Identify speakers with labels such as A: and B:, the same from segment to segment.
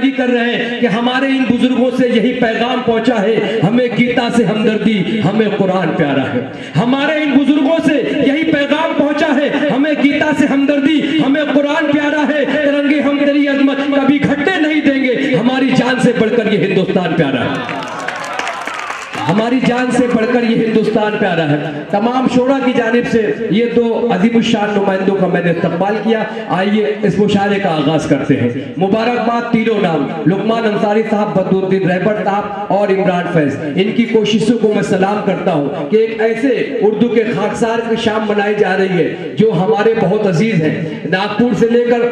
A: نمائندگی کر رہے ہیں کہ ہمارے ان بزرگوں سے یہی پیغام پہنچا ہے، ہمیں گیتا سے ہمدردی، ہمیں قرآن پیارا ہے۔ ہمارے ان بزرگوں سے یہی پیغام پہنچا ہے، ہمیں گیتا سے ہمدردی، ہمیں قرآن پیارا ہے۔ ترنگے ہم تیری عظمت کبھی گھٹنے نہیں دیں گے، ہماری جان سے بڑھ کر یہ ہندوستان پیارا ہے، ہماری جان سے بڑھ کر یہ ہندوستان پیارا ہے۔ تمام شورا کی جانب سے یہ دو عظیم الشان نمائندوں کا میں نے استقبال کیا۔ آئیے اس مشاعرے کا آغاز کرتے ہیں۔ مبارکباد تینوں نام، لقمان انصاری صاحب، بدرالدین رہبر صاحب اور عمران فیض، ان کی کوششوں کو میں سلام کرتا ہوں کہ ایک ایسے اردو کے خاکسار کی شام منائی جا رہی ہے جو ہمارے بہت عزیز ہیں۔ ناگپور سے لے کر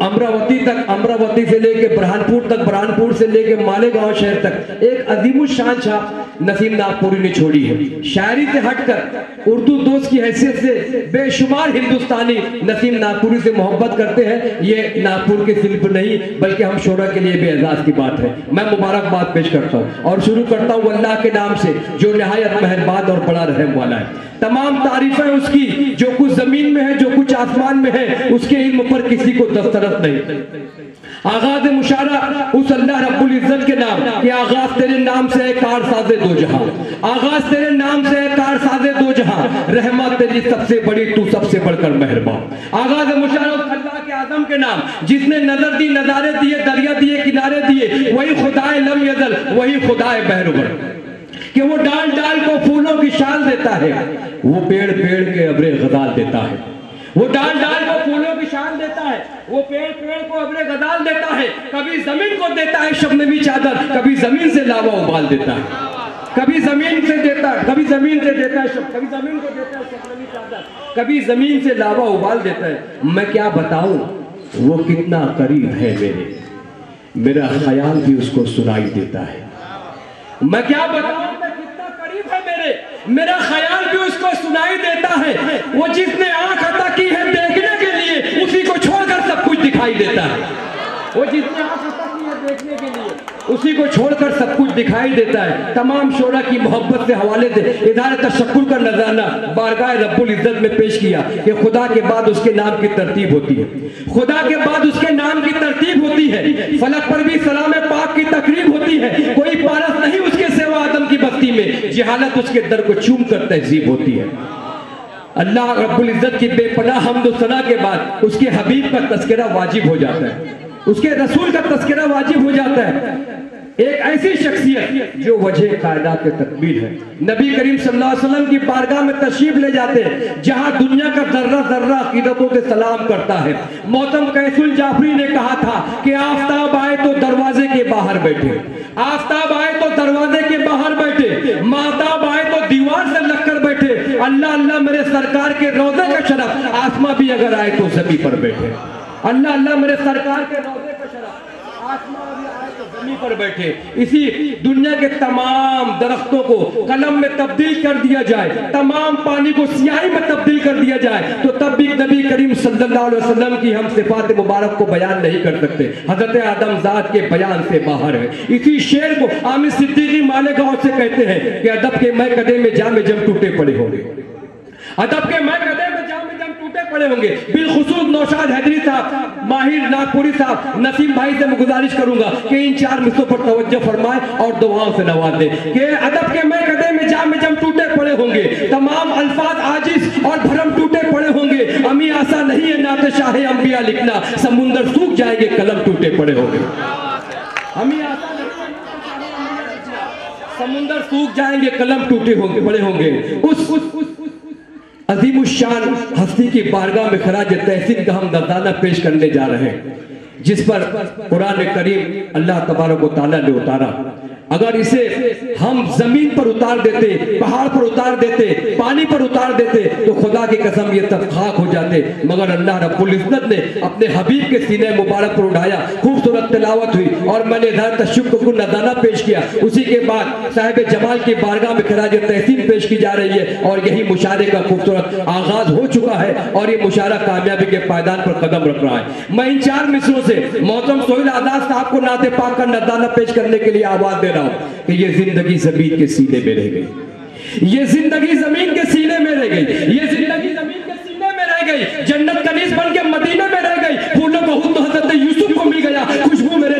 A: امراوتی تک، امراوتی سے لے کے برہانپور تک، برہانپور سے لے کے مالیگاؤں شہر تک ایک عظیم الشان چھاپ نسیم ناگپوری نے چھوڑی ہے۔ شاعری سے ہٹ کر اردو دوست کی حیثیت سے بے شمار ہندوستانی نسیم ناگپوری سے محبت کرتے ہیں۔ یہ ناگپور کے صرف نہیں بلکہ ہم شعرا کے لیے بھی اعزاز کی بات ہے۔ میں مبارکباد پیش کرتا ہوں اور شروع کرتا ہوں اللہ کے نام سے جو نہایت مہربان اور بڑا رحم والا ہے۔ تمام تعریفیں اس کی، جو کچھ زمین میں ہے، جو کچھ آسمان میں ہے، اس کے علم پر کسی کو دسترس نہیں۔ آغاز مشاعرہ اس اللہ رب العزت کے نام کہ آغاز تیرے نام سے ہے کار سازے دو جہاں، آغاز تیرے نام سے ہے کار سازے دو جہاں، رحمت تیری سب سے بڑی، تو سب سے بڑھ کر مہربان۔ آغاز مشاعرہ اس اللہ کے اعظم کے نام جس نے نظر دی، نظارے دیے، دریا دیے، کنارے دیے، وہی خدائے لم یزل، وہی خدائے بہربر، کہ وہ ڈال ڈال کو پھولوں کی شان دیتا ہے، وہ پیڑ پیڑ کے ابر غزال دیتا ہے، وہ ڈال ڈال کو پھولوں کی شان دیتا ہے، وہ پیڑ پیڑ کو ابر غزال دیتا ہے، کبھی زمین کو دیتا ہے شبنمی چادر، کبھی زمین سے لاوا ابال دیتا ہے، کبھی زمین سے دیتا ہے، کبھی زمین سے دیتا ہے، کبھی زمین کو دیتا ہے شبنمی چادر، کبھی زمین سے لاوا ابال دیتا ہے۔ میں کیا بتاؤں وہ کتنا قریب ہے میرے، میرا خیال بھی اس کو سنائی دیتا ہے۔ میں کیا بتاؤں میں کتنا قریب ہے میرے، میرا خیال بھی اس کو سنائی دیتا ہے۔ وہ جس نے آنکھ عطا کی ہے دیکھنے کے لیے، اسی کو چھوڑ کر سب کچھ دکھائی دیتا ہے۔ وہ جس نے آنکھ عطا کی ہے دیکھنے کے لیے، اسی کو چھوڑ کر سب کچھ دکھائی دیتا ہے۔ تمام شعراء کی محبت سے حوالے سے اظہار تشکر کا نذرانہ بارگاہ رب العزت میں پیش کیا کہ خدا کے بعد اس کے نام کی ترتیب ہوتی ہے، خدا کے بعد اس کے نام کی ترتیب ہوتی ہے، فلک پر بھی سلام پاک کی تقریب ہوتی ہے، کوئی پارس نہیں اس کے سوا آدم کی بستی میں، جہالت اس کے در کو چوم کر تہذیب ہوتی ہے۔ اللہ رب العزت کی بے پناہ حمد و ثنا کے بعد اس کے حبیب کا تذکرہ واجب ہو جاتا ہے، اس کے رسول کا تذکرہ واجب ہو جاتا ہے۔ ایک ایسی شخصیت جو وجہ کائنات تکبیر ہے، نبی کریم صلی اللہ علیہ وسلم کی بارگاہ میں تشریف لے جاتے ہیں جہاں دنیا کا ذرہ ذرہ عقیدتوں سے سلام کرتا ہے۔ محترم قیس الجعفری نے کہا تھا کہ آفتاب آئے تو دروازے کے باہر بیٹھے، آفتاب آئے تو دروازے کے باہر بیٹھے، ماہتاب آئے تو دیوار سے لگ کر بیٹھے، اللہ اللہ میرے سرکار کے روضے کا شرف، آسماں بھی اگر آئے تو زمین پر بیٹھے، اللہ اللہ میرے سرکار کے روضے کا شرف، آسماں بھی آئے تو زمین پر بیٹھے۔ اسی دنیا کے تمام درختوں کو قلم میں تبدیل کر دیا جائے، تمام پانی کو سیاہی میں تبدیل کر دیا جائے تو تب بھی نبی کریم صلی اللہ علیہ وسلم کی ہم صفات مبارک کو بیان نہیں کر سکتے، حضرت آدم ذات کے بیان سے باہر ہے۔ اسی شعر کو عامر صدیقی مالیگاؤں سے کہتے ہیں کہ ادب کے میں قدے میں جام جم ٹوٹے پڑے ہوں گے، ادب کے میں قدے میں جام جم ٹوٹے پڑے ہوں گے۔ بالخصوص نوشاد حیدری صاحب، ماہر ناگپوری صاحب، نسیم بھائی سے میں گزارش کروں گا کہ ان چار مصروں پر توجہ فرمائیں اور دعاؤں سے نواز دیں کہ ادب کے میں قدے میں جام جم ٹوٹے پڑے ہوں گے، تمام الفاظ عاجز اور بھرم ٹوٹے پڑے ہوں گے، امی آسا نہیں ہے نعت شاہ انبیاء لکھنا، سمندر سوکھ جائیں گے قلم ٹوٹے پڑے ہوں گے، امی آسا نہیں ہے نعت شاہ انبیاء لکھنا، سمندر سوکھ جائیں گے قلم ٹوٹے پڑے ہوں گے۔ اس عظیم الشان ہستی کی بارگاہ میں خراج تحسین کا ہم نذرانہ پیش کرنے جا رہے ہیں جس پر قرآن کریم اللہ تبارک و تعالیٰ نے اتارا۔ اگر اسے ہم زمین پر اتار دیتے، پہاڑ پر اتار دیتے، پانی پر اتار دیتے تو خدا کی قسم یہ تب خاک ہو جاتے، مگر اللہ رب العزت نے اپنے حبیب کے سینے مبارک پر اٹھایا، خوبصورت تلاوت ہوئی اور میں نے اظہار تشکر کو نذرانہ پیش کیا۔ اسی کے بعد صاحب جمال کی بارگاہ میں خراج تحسین پیش کی جا رہی ہے اور یہی مشاعرے کا خوبصورت آغاز ہو چکا ہے اور یہ مشاعرہ کامیابی کے پائیدان پر قدم رکھ رہا ہے۔ میں ان چار مصروں سے محترم سہیل آزاد صاحب کو نعت پاک کا نذرانہ پیش کرنے کے لیے آواز دے رہا ہوں کہ یہ زندگی زمین کے سینے میں رہ گئی، یہ زندگی زمین کے سینے میں رہ گئی، یہ زندگی زمین کے سینے میں رہ گئی، جنت کنیز بن کے مدینے میں رہ گئی، پھولوں کا حسن حضرت یوسف کو مل گیا، خوشبو میرے